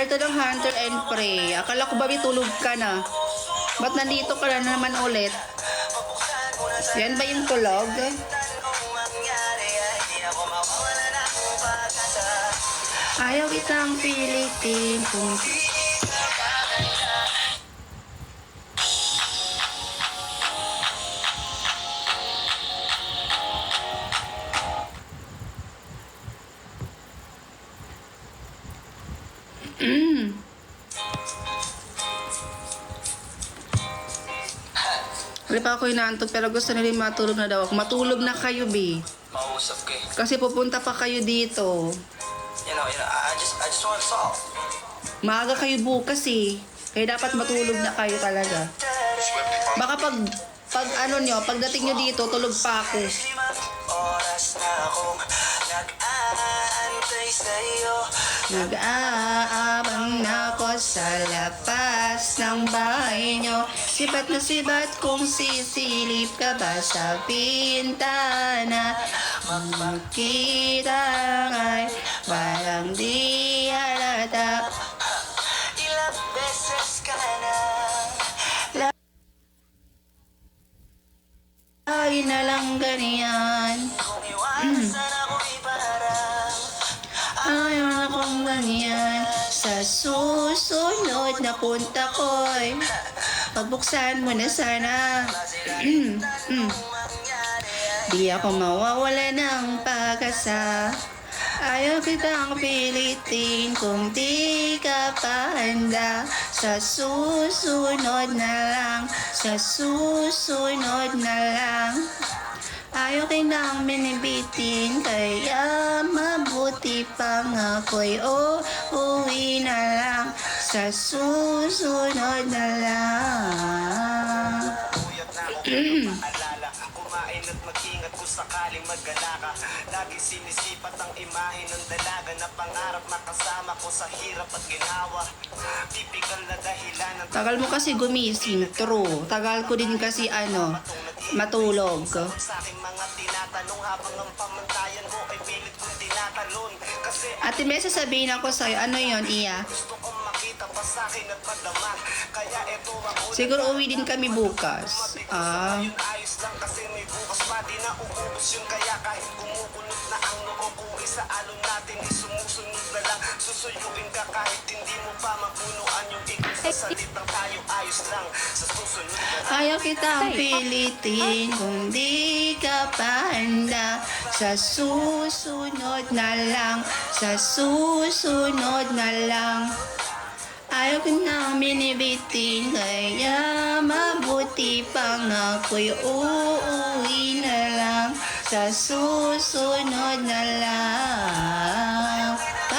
ito ng Hunter and Prey. Akala ko ba tulog ka na? Ba't nandito ka na naman ulit? Yan ba yung tulog? Ayaw kitang pilitin kung... Wala pa ako inaantok pero gusto nila matulog na daw ako. Matulog na kayo, B. Mausap ka eh. Kasi pupunta pa kayo dito. I just want to solve. Maaga kayo bukas eh. Kaya dapat matulog na kayo talaga. Baka pag ano nyo, pagdating nyo dito, tulog pa ako. Oras na akong nag-aantay sa'yo. Nag-aabang na ako sa labas ng bahay nyo. Sibat na sibat kung sisilip ka ba sa bintana. Magkita nga'y parang di halata. Ilang beses ka na. Lagi na lang ganyan. Kung iwasan ako'y parang Ayaw na kong ganyan. Sa susunod na punta ko'y pagbuksan mo na sana. Di ako mawawala ng pag-asa. Ayaw kitang pilitin kung di ka pa handa. Sa susunod na lang, sa susunod na lang. Ayaw kitang minibitin, kaya mabuti pang ako'y uuwi na lang. Sa susunod na lang. Puyat na akong maalala. Kumain at mag-ingat kung sakaling mag-gala ka. Lagi sinisipat ang imahe ng dalaga na pangarap makasama ko sa hirap at ginawa. Typical na dahilan ng Tagal mo kasi gumising, true. Tagal ko din kasi matulog. sa aking mga tinatanong habang ang pamantayan ko ay pilit kong tinatalon. Kasi Ate, may sasabihin ako sa'yo. Ano yon, Iya? gusto kong makita pa sa akin at padama. Kaya eto ako. Siguro uwi din kami bukas. Yun ayos lang kasi may bukas pa di na uubos yun. Kaya kahit kumukulot na ang noo ko, isa alon natin ay sumusunod na lang. Susuyuin ka kahit hindi mo pa mapunuan yung ikot sa salitang tayo ayos lang. Sa susunod na lang. Ayaw kitang pilitin kung di ka pa handa. Sa susunod na lang, sa susunod na lang. Ayaw kitang binibitin, kaya mabuti pang ako'y uuwi na lang. Sa susunod na lang.